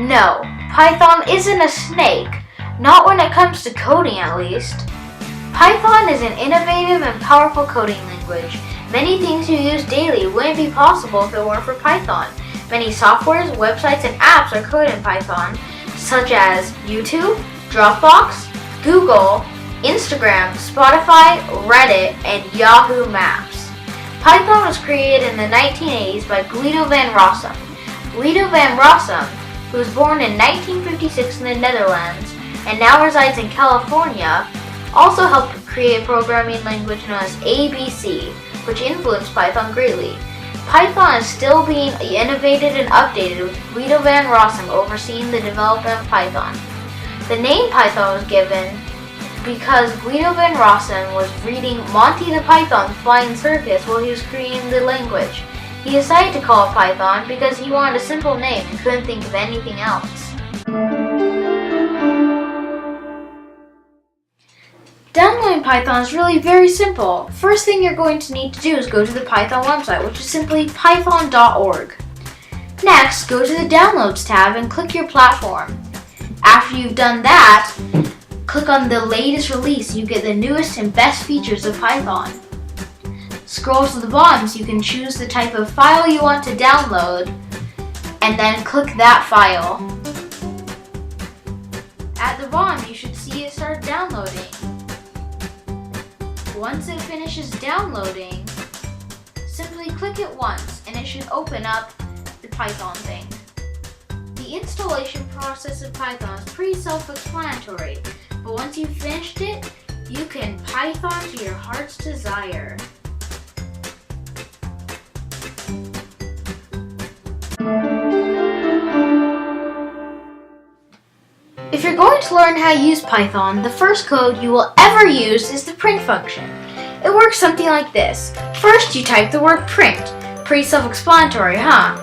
No, Python isn't a snake. Not when it comes to coding, at least. Python is an innovative and powerful coding language. Many things you use daily wouldn't be possible if it weren't for Python. Many softwares, websites, and apps are coded in Python, such as YouTube, Dropbox, Google, Instagram, Spotify, Reddit, and Yahoo Maps. Python was created in the 1980s by Guido van Rossum. Guido van Rossum, who was born in 1956 in the Netherlands and now resides in California, also helped create a programming language known as ABC, which influenced Python greatly. Python is still being innovated and updated, with Guido van Rossum overseeing the development of Python. The name Python was given because Guido van Rossum was reading Monty the Python's Flying Circus while he was creating the language. He decided to call it Python because he wanted a simple name and couldn't think of anything else. Downloading Python is really very simple. First thing you're going to need to do is go to the Python website, which is simply python.org. Next, go to the Downloads tab and click your platform. After you've done that, click on the latest release. You get the newest and best features of Python. Scroll to the bottom so you can choose the type of file you want to download, and then click that file. At the bottom, you should see it start downloading. Once it finishes downloading, simply click it once and it should open up the Python thing. The installation process of Python is pretty self-explanatory, but once you've finished it, you can Python to your heart's desire. If you're going to learn how to use Python, the first code you will ever use is the print function. It works something like this. First, you type the word print. Pretty self-explanatory, huh?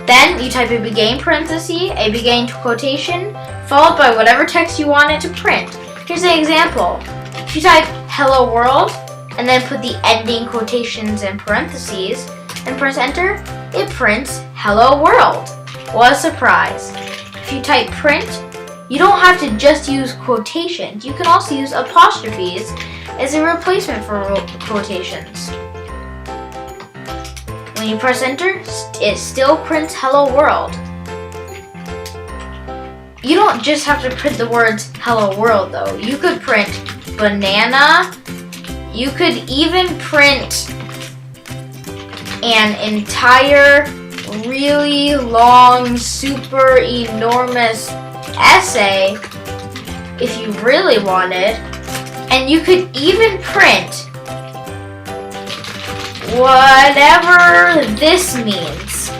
Then, you type a beginning parenthesis, a beginning quotation, followed by whatever text you want it to print. Here's an example. If you type hello world, and then put the ending quotations and parentheses, and press enter, it prints hello world. What a surprise. If you type print, you don't have to just use quotations. You can also use apostrophes as a replacement for quotations. When you press enter, it still prints hello world. You don't just have to print the words hello world though. You could print banana. You could even print an entire really long, super enormous essay if you really wanted, and you could even print whatever this means.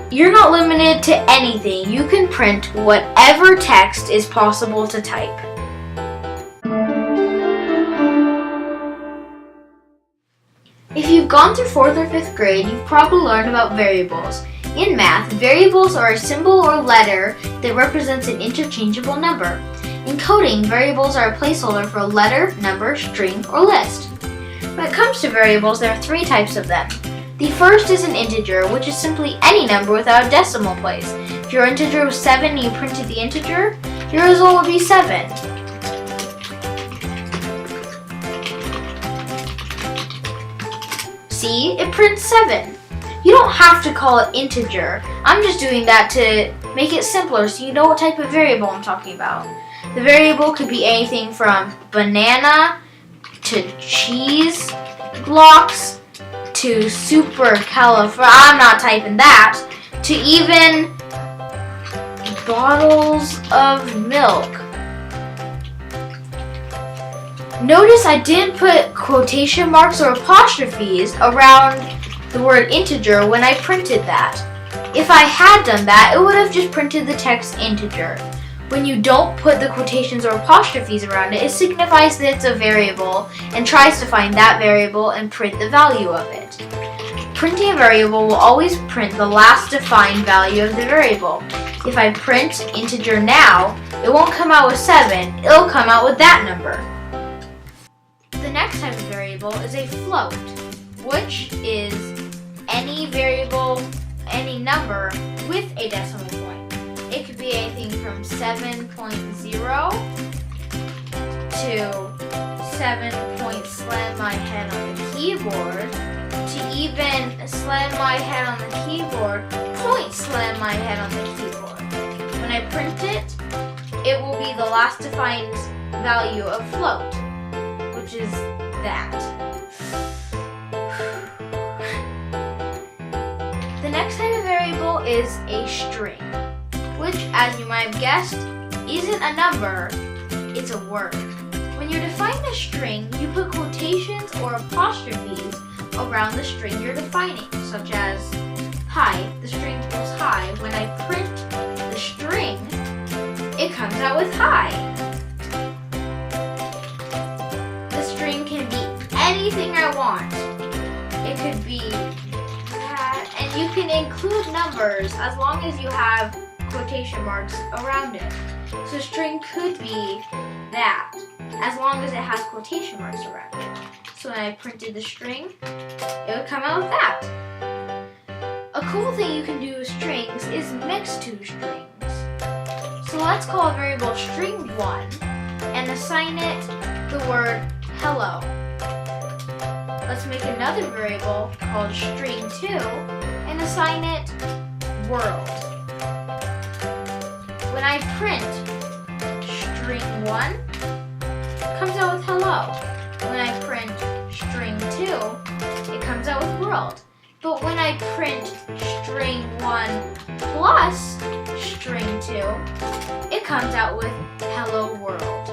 You're not limited to anything. You can print whatever text is possible to type. If you've gone through 4th or 5th grade, you've probably learned about variables. In math, variables are a symbol or letter that represents an interchangeable number. In coding, variables are a placeholder for a letter, number, string, or list. When it comes to variables, there are 3 types of them. The first is an integer, which is simply any number without a decimal place. If your integer was 7 and you printed the integer, your result would be 7. See, it prints 7. You don't have to call it integer. I'm just doing that to make it simpler so you know what type of variable I'm talking about. The variable could be anything from banana to cheese blocks to I'm not typing that, to even bottles of milk. Notice I didn't put quotation marks or apostrophes around the word integer when I printed that. If I had done that, it would have just printed the text integer. When you don't put the quotations or apostrophes around it, it signifies that it's a variable and tries to find that variable and print the value of it. Printing a variable will always print the last defined value of the variable. If I print integer now, it won't come out with 7, it'll come out with that number. The next type of variable is a float, which is any variable any number with a decimal point. It could be anything from 7.0 to 7 point slam my head on the keyboard to even slam my head on the keyboard, point slam my head on the keyboard. When I print it, it will be the last defined value of float, which is that. The next type of variable is a string, which, as you might have guessed, isn't a number, it's a word. When you're defining a string, you put quotations or apostrophes around the string you're defining, such as hi, the string equals hi. When I print the string, it comes out with hi. The string can be anything I want. It could be that, and you can include numbers as long as you have quotation marks around it. So string could be that, as long as it has quotation marks around it. So when I printed the string, it would come out with that. A cool thing you can do with strings is mix two strings. So let's call a variable string1 and assign it the word hello. Let's make another variable called string2 and assign it world. When I print string1, it comes out with hello. When I print string2, it comes out with world. But when I print string1 plus string2, it comes out with hello world.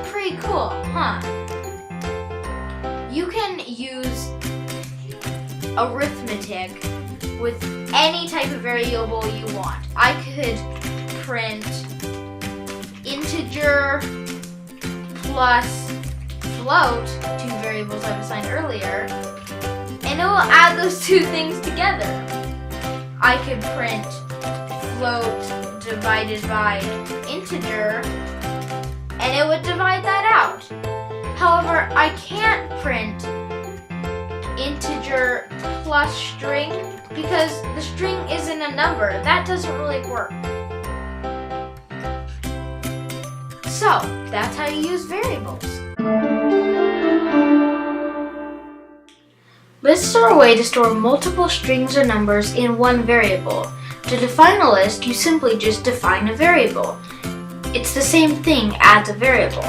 Pretty cool, huh? You can use arithmetic with any type of variable you want. I could print integer plus float, two variables I've assigned earlier, and it will add those two things together. I could print float divided by integer, and it would divide that out. However, I can't print integer plus string because the string isn't a number. That doesn't really work. So, that's how you use variables. Lists are a way to store multiple strings or numbers in one variable. To define a list, you simply just define a variable. It's the same thing as a variable.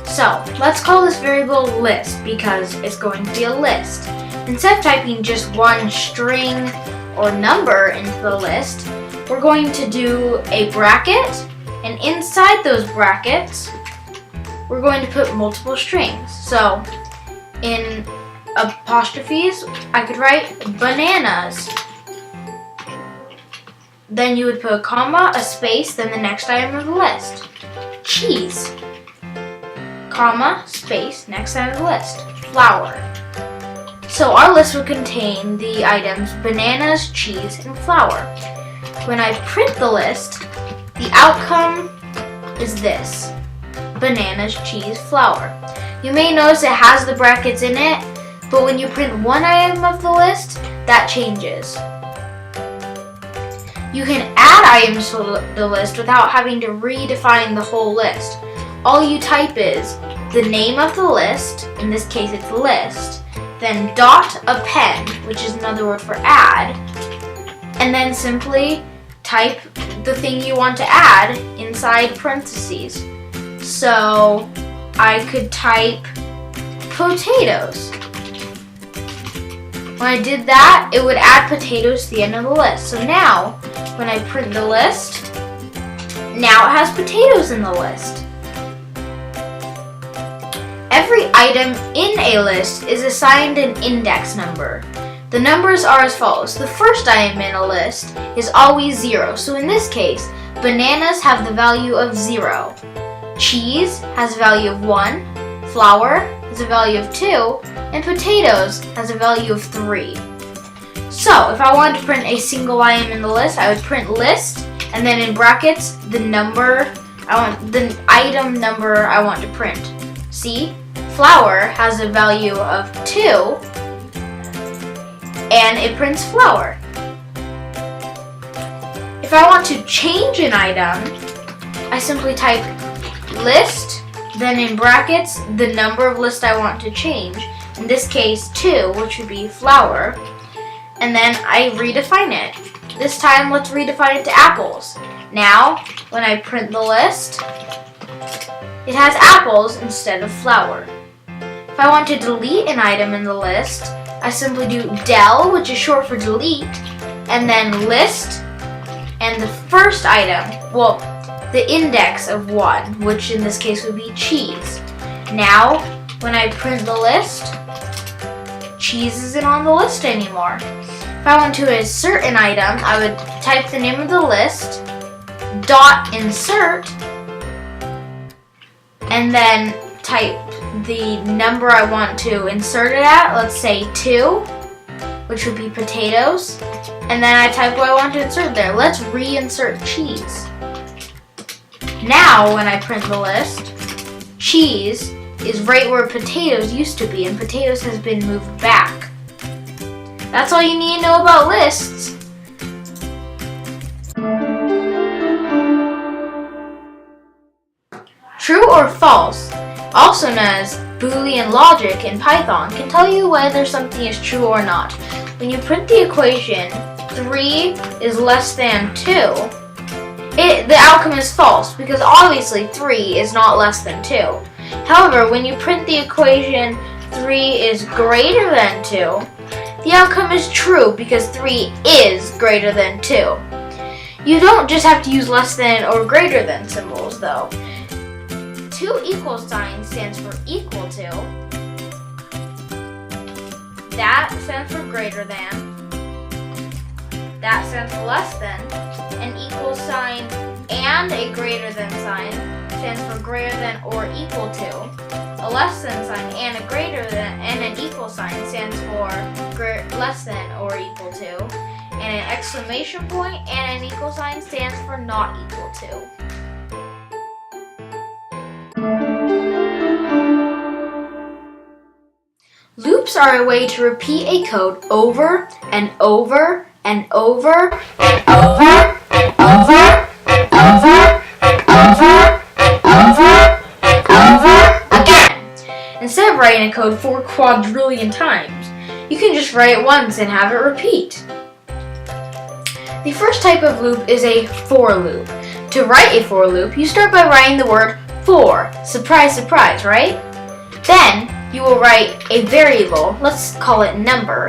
So, let's call this variable list because it's going to be a list. Instead of typing just one string or number into the list, we're going to do a bracket, and inside those brackets, we're going to put multiple strings. So, in apostrophes, I could write bananas. Then you would put a comma, a space, then the next item of the list. Cheese. Comma, space, next item of the list. Flour. So our list will contain the items bananas, cheese, and flour. When I print the list, the outcome is this. Bananas, cheese, flour. You may notice it has the brackets in it, but when you print one item of the list, that changes. You can add items to the list without having to redefine the whole list. All you type is the name of the list, in this case it's list, then dot append, which is another word for add, and then simply type the thing you want to add inside parentheses. So I could type potatoes. When I did that, it would add potatoes to the end of the list. So now, when I print the list, now it has potatoes in the list. Every item in a list is assigned an index number. The numbers are as follows. The first item in a list is always 0. So in this case, bananas have the value of 0. Cheese has a value of 1. Flour has a value of 2. And potatoes has a value of 3. So if I wanted to print a single item in the list, I would print list, and then in brackets, the item number I want to print. See, flour has a value of 2, and it prints flour. If I want to change an item, I simply type list, then in brackets, the number of list I want to change. In this case, 2, which would be flower. And then I redefine it. This time, let's redefine it to apples. Now, when I print the list, it has apples instead of flower. If I want to delete an item in the list, I simply do del, which is short for delete, and then list, and the first item, well, the index of 1, which in this case would be cheese. Now, when I print the list, cheese isn't on the list anymore. If I want to insert an item, I would type the name of the list, dot insert, and then type the number I want to insert it at, let's say 2, which would be potatoes, and then I type what I want to insert there. Let's reinsert cheese. Now, when I print the list, cheese is right where potatoes used to be, and potatoes has been moved back. That's all you need to know about lists. True or false, also known as Boolean logic in Python, can tell you whether something is true or not. When you print the equation 3 is less than 2, the outcome is false because obviously 3 is not less than 2. However, when you print the equation 3 is greater than 2, the outcome is true because 3 is greater than 2. You don't just have to use less than or greater than symbols though. 2 equal sign stands for equal to. That stands for greater than. That stands for less than. An equal sign and a greater than sign stands for greater than or equal to. A less than sign and a greater than and an equal sign stands for less than or equal to. And an exclamation point and an equal sign stands for not equal to. Loops are a way to repeat a code over and over and over and over and over and over and over and over and over again. Instead of writing a code 4 quadrillion times, you can just write it once and have it repeat. The first type of loop is a for loop. To write a for loop, you start by writing the word for. Surprise, surprise, right? Then you will write a variable, let's call it number,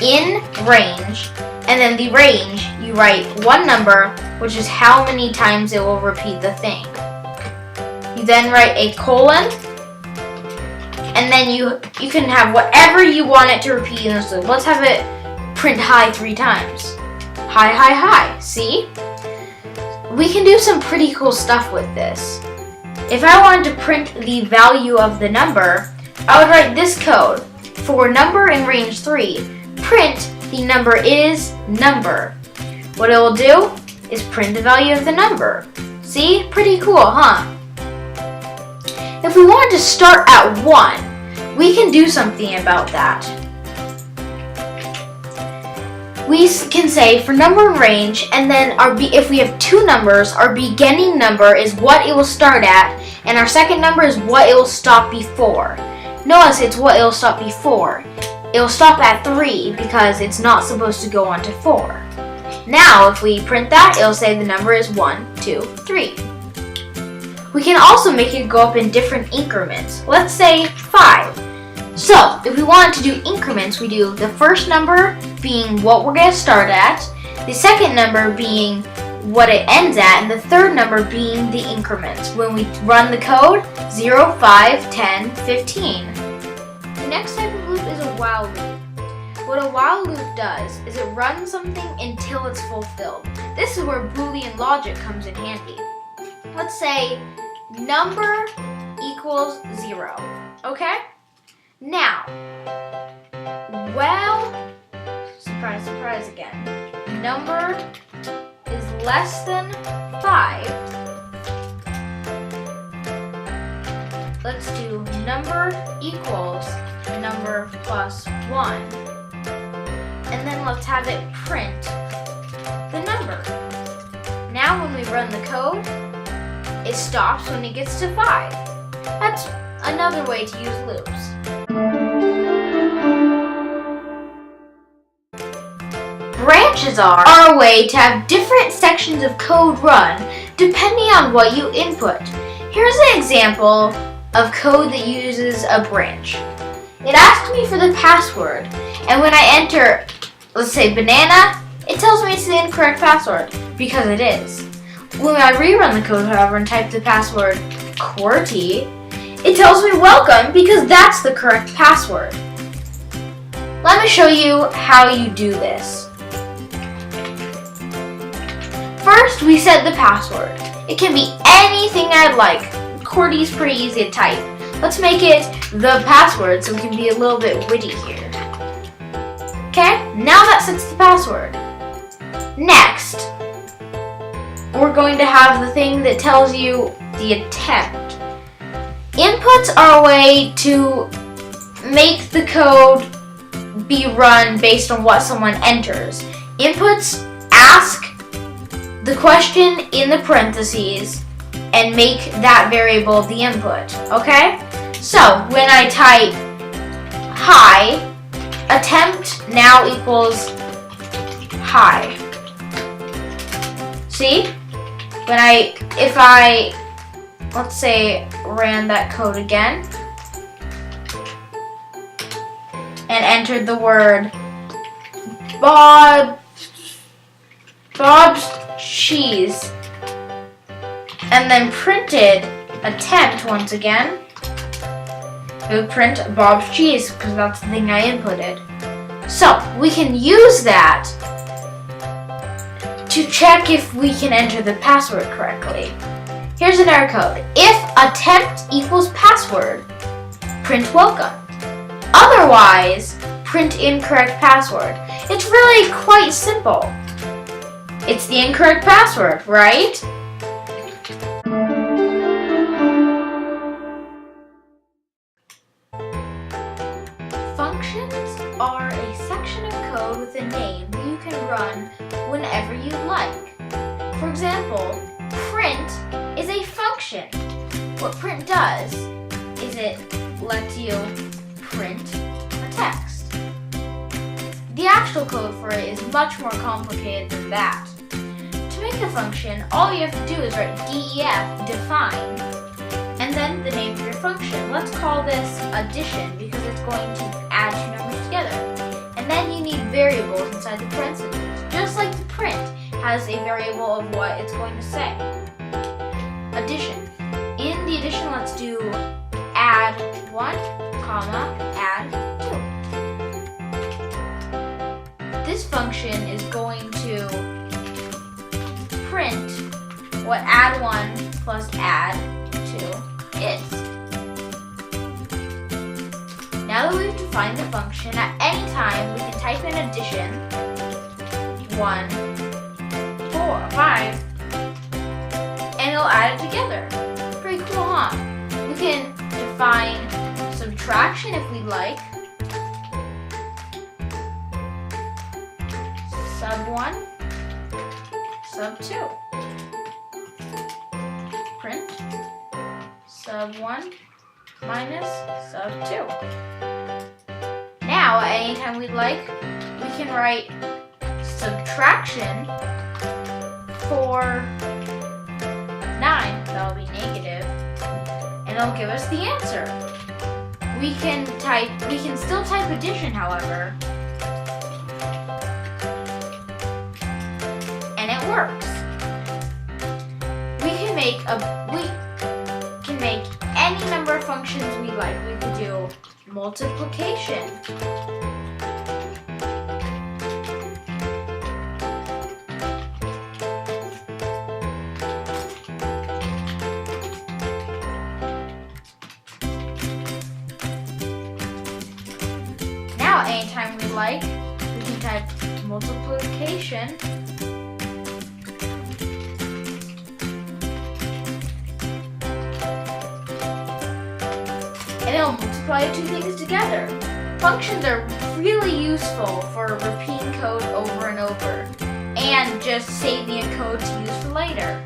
in range, and then the range, you write one number, which is how many times it will repeat the thing. You then write a colon, and then you can have whatever you want it to repeat in this loop. Let's have it print hi 3 times. Hi, hi, hi. See? We can do some pretty cool stuff with this. If I wanted to print the value of the number, I would write this code. For number in range 3, print the number is number. What it will do is print the value of the number. See? Pretty cool, huh? If we wanted to start at 1, we can do something about that. We can say for number in range, and then if we have 2 numbers, our beginning number is what it will start at, and our second number is what it will stop before. Notice it's what it will stop before. It will stop at 3 because it's not supposed to go on to 4. Now, if we print that, it will say the number is 1, 2, 3. We can also make it go up in different increments. Let's say 5. So, if we wanted to do increments, we do the first number being what we're going to start at, the second number being what it ends at, and the third number being the increments. When we run the code, 0, 5, 10, 15. The next type of loop is a while loop. What a while loop does is it runs something until it's fulfilled. This is where Boolean logic comes in handy. Let's say number equals 0, okay? Now, well, surprise, surprise again, number is less than 5. Let's do number equals number plus 1. And then let's have it print the number. now when we run the code, it stops when it gets to 5. That's another way to use loops. Branches are a way to have different sections of code run depending on what you input. Here's an example of code that uses a branch. It asks me for the password, and when I enter, let's say banana, it tells me it's the incorrect password, because it is. When I rerun the code, however, and type the password QWERTY, it tells me welcome, because that's the correct password. Let me show you how you do this. First, we set the password. It can be anything I'd like. QWERTY is pretty easy to type. Let's make it the password so we can be a little bit witty here. Okay, now that sets the password. Next, we're going to have the thing that tells you the attempt. Inputs are a way to make the code be run based on what someone enters. Inputs ask the question in the parentheses and make that variable the input, okay? So when I type hi, attempt now equals hi. See? If I, let's say, ran that code again and entered the word Bob's cheese, and then printed attempt once again, it would print Bob's cheese because that's the thing I inputted. So we can use that to check if we can enter the password correctly. Here's an error code. If attempt equals password, print welcome. Otherwise, print incorrect password. It's really quite simple. It's the incorrect password, right? Functions are a section of code with a name that you can run whenever you like. For example, print is a function. What print does is it lets you print a text. The actual code for it is much more complicated than that. To make a function, all you have to do is write def, define, and then the name of your function. Let's call this addition because it's going to add two numbers together. And then you need variables inside the parentheses, just like the print has a variable of what it's going to say. Addition. In the addition, let's do add 1, comma, add 2. This function is going to print what add 1 plus add 2 is. Now that we've defined the function, at any time we can type in addition 1, 4, 5, and it'll add it together. Pretty cool, huh? We can define subtraction if we'd like. Sub 1, sub 2. Print sub 1 minus sub 2. Now, at any time we'd like, we can write subtraction for 9. That'll be negative, and it'll give us the answer. We can still type addition, however, and it works. We can make any number of functions we like. We could do multiplication. Now, anytime we like, we can type multiplication. And it'll multiply two things together. Functions are really useful for repeating code over and over. And just save me a code to use for later.